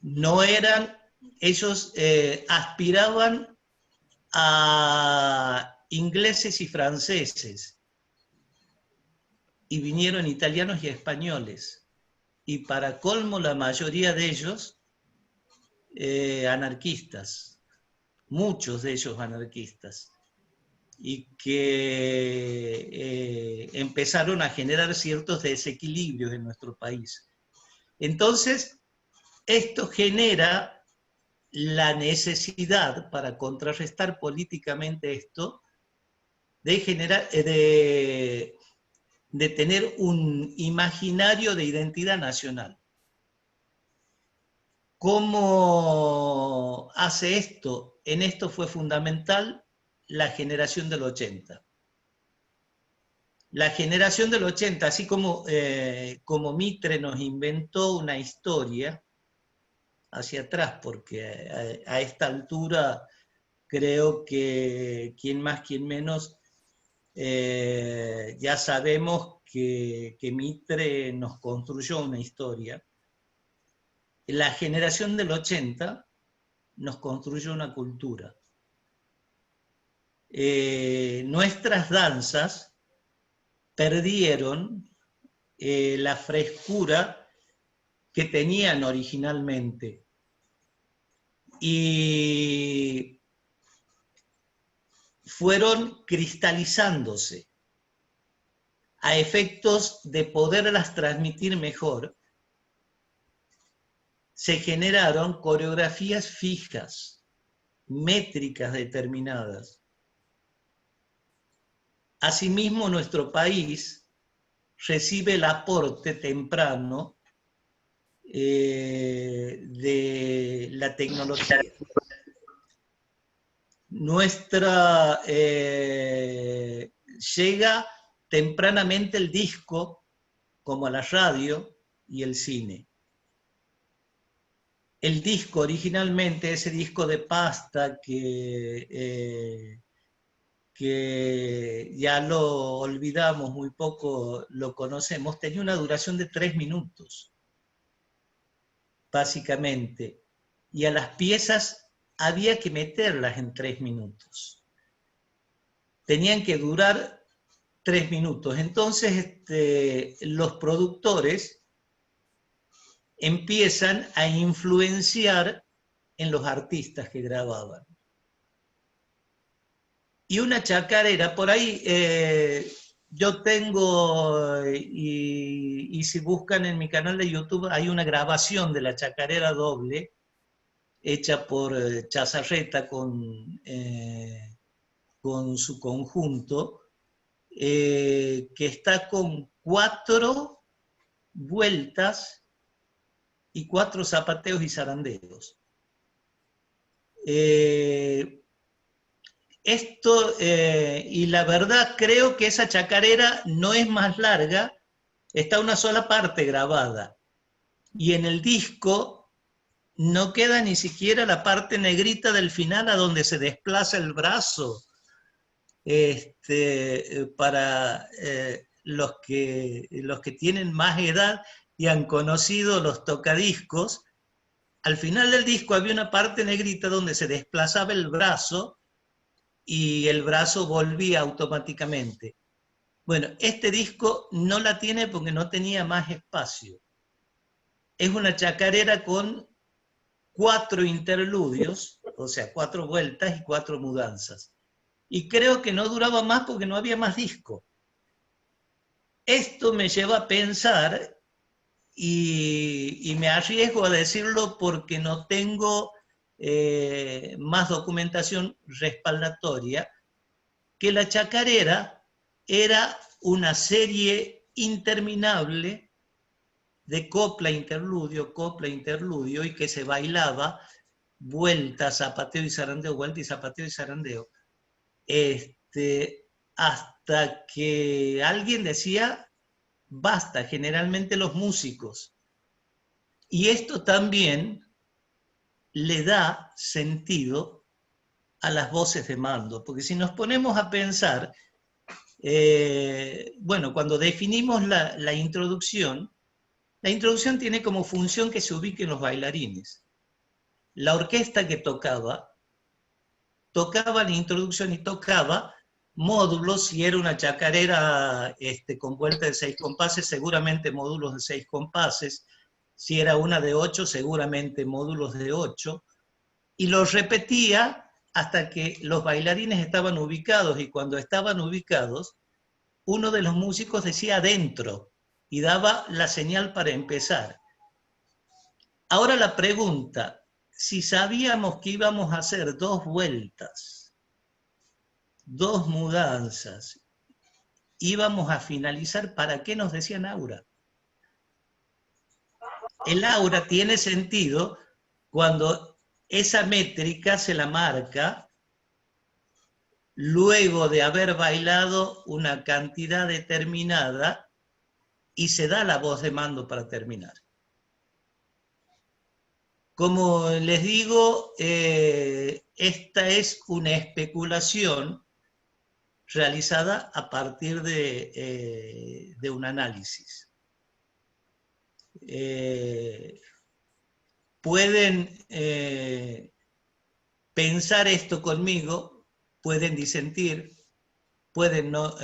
no eran, ellos aspiraban a ingleses y franceses, y vinieron italianos y españoles, y para colmo la mayoría de ellos anarquistas, muchos de ellos anarquistas, y que empezaron a generar ciertos desequilibrios en nuestro país. Entonces, esto genera la necesidad, para contrarrestar políticamente esto, de generar, de tener un imaginario de identidad nacional. ¿Cómo hace esto? En esto fue fundamental la generación del 80. La generación del 80, así como, como Mitre nos inventó una historia hacia atrás, porque a esta altura creo que quien más, quien menos, ya sabemos que Mitre nos construyó una historia. La generación del 80 nos construyó una cultura. Nuestras danzas perdieron la frescura que tenían originalmente. Y fueron cristalizándose a efectos de poderlas transmitir mejor. Se generaron coreografías fijas, métricas determinadas. Asimismo, nuestro país recibe el aporte temprano de la tecnología. Llega tempranamente el disco, como a la radio y el cine. El disco originalmente, ese disco de pasta que ya lo olvidamos, muy poco lo conocemos, tenía una duración de 3 minutos, básicamente. Y a las piezas había que meterlas en 3 minutos. Tenían que durar 3 minutos. Entonces los productores empiezan a influenciar en los artistas que grababan. Y una chacarera, por ahí yo tengo, y si buscan en mi canal de YouTube, hay una grabación de la chacarera doble, hecha por Chazarreta con su conjunto, que está con 4 vueltas y 4 zapateos y zarandeos. Y la verdad creo que esa chacarera no es más larga, está una sola parte grabada. Y en el disco no queda ni siquiera la parte negrita del final a donde se desplaza el brazo. Para los que tienen más edad y han conocido los tocadiscos, al final del disco había una parte negrita donde se desplazaba el brazo y el brazo volvía automáticamente. Bueno, este disco no la tiene porque no tenía más espacio. Es una chacarera con 4 interludios, o sea, 4 vueltas y 4 mudanzas. Y creo que no duraba más porque no había más disco. Esto me lleva a pensar, y me arriesgo a decirlo porque no tengo más documentación respaldatoria, que la chacarera era una serie interminable de copla, interludio, y que se bailaba vuelta, zapateo y zarandeo, vuelta y zapateo y zarandeo, hasta que alguien decía, basta, generalmente los músicos. Y esto también le da sentido a las voces de mando, porque si nos ponemos a pensar, bueno, cuando definimos la introducción tiene como función que se ubiquen los bailarines. la orquesta que tocaba la introducción y tocaba módulos, si era una chacarera con vuelta de 6 compases, seguramente módulos de 6 compases, si era una de 8, seguramente módulos de 8, y los repetía hasta que los bailarines estaban ubicados, y cuando estaban ubicados, uno de los músicos decía adentro, y daba la señal para empezar. Ahora la pregunta, si sabíamos que íbamos a hacer 2 vueltas, 2 mudanzas, íbamos a finalizar, ¿para qué nos decían aura? El aura tiene sentido cuando esa métrica se la marca luego de haber bailado una cantidad determinada y se da la voz de mando para terminar. Como les digo, esta es una especulación realizada a partir de un análisis. Pueden pensar esto conmigo, pueden disentir, pueden no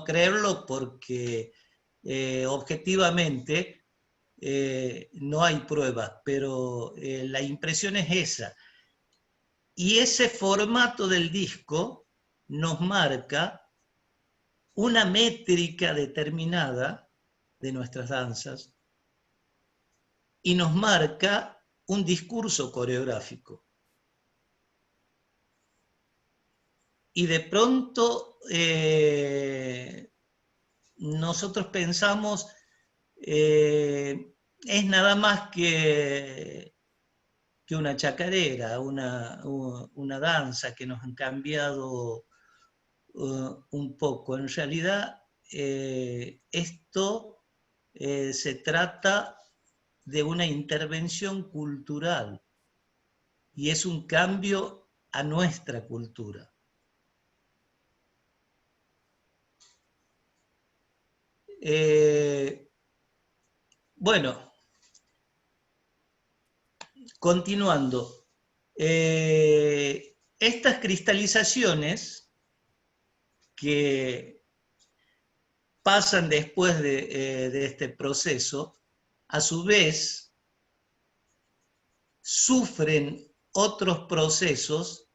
creerlo porque objetivamente no hay pruebas, pero la impresión es esa. Y ese formato del disco nos marca una métrica determinada de nuestras danzas y nos marca un discurso coreográfico. Y de pronto nosotros pensamos, es nada más que una chacarera, una danza que nos han cambiado un poco. En realidad, esto se trata de una intervención cultural y es un cambio a nuestra cultura. Bueno, continuando. Estas cristalizaciones que pasan después de este proceso, a su vez, sufren otros procesos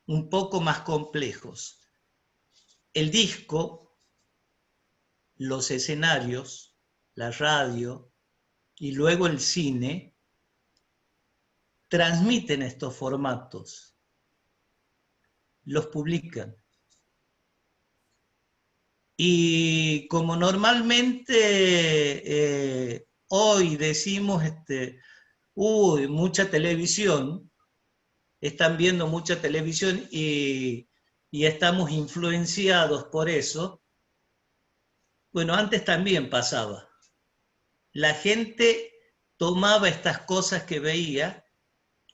un poco más complejos. El disco, los escenarios, la radio y luego el cine transmiten estos formatos, los publican. Y como normalmente hoy decimos, uy, mucha televisión, están viendo mucha televisión y estamos influenciados por eso, bueno, antes también pasaba. La gente tomaba estas cosas que veía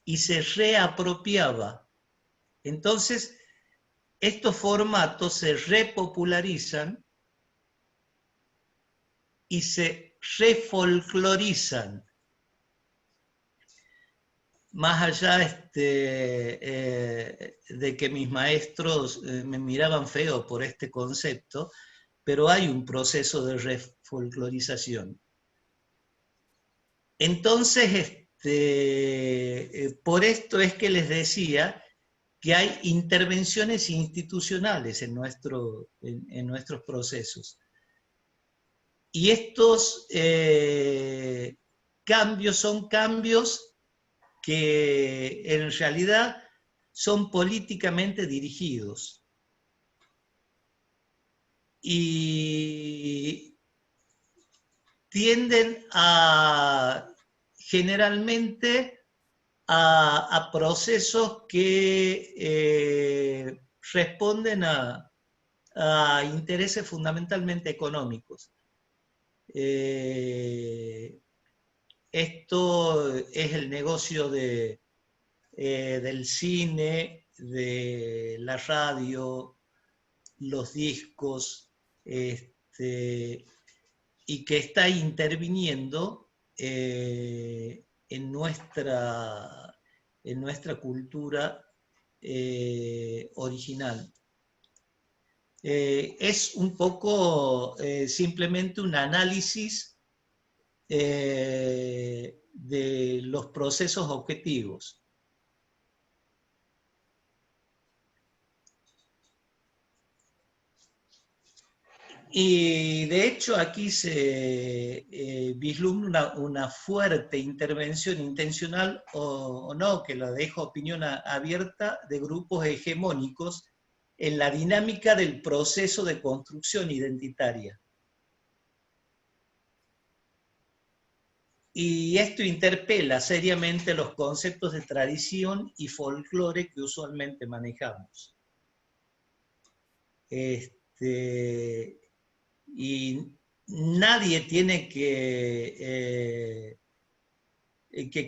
y se reapropiaba. Entonces, estos formatos se repopularizan y se refolclorizan. Más allá de que mis maestros me miraban feo por este concepto, pero hay un proceso de refolclorización. Entonces, por esto es que les decía que hay intervenciones institucionales en nuestros procesos. Y estos cambios son cambios que en realidad son políticamente dirigidos. Y tienden generalmente a procesos que responden a intereses fundamentalmente económicos. Esto es el negocio del cine, de la radio, los discos, y que está interviniendo en nuestra cultura original. Es un poco simplemente un análisis de los procesos objetivos. Y de hecho aquí se vislumbra una fuerte intervención intencional o no, que la dejo opinión abierta, de grupos hegemónicos en la dinámica del proceso de construcción identitaria. Y esto interpela seriamente los conceptos de tradición y folclore que usualmente manejamos. Y nadie tiene que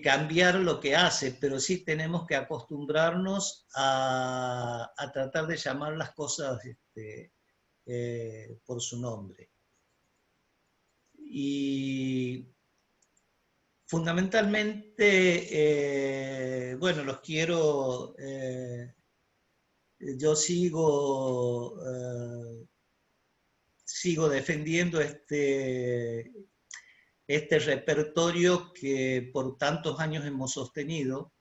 cambiar lo que hace, pero sí tenemos que acostumbrarnos a tratar de llamar las cosas por su nombre. Y fundamentalmente, bueno, los quiero, yo sigo defendiendo este repertorio que por tantos años hemos sostenido.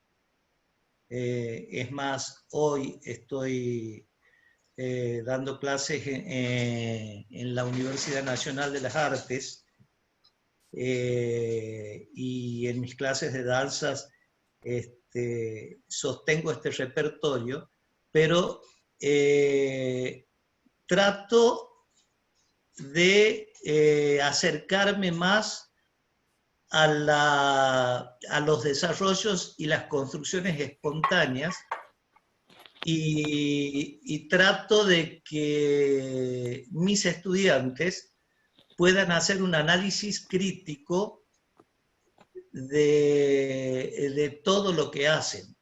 Es más, hoy estoy dando clases en la Universidad Nacional de las Artes, y en mis clases de danzas sostengo este repertorio, pero trato de acercarme más a los desarrollos y las construcciones espontáneas, y trato de que mis estudiantes puedan hacer un análisis crítico de todo lo que hacen.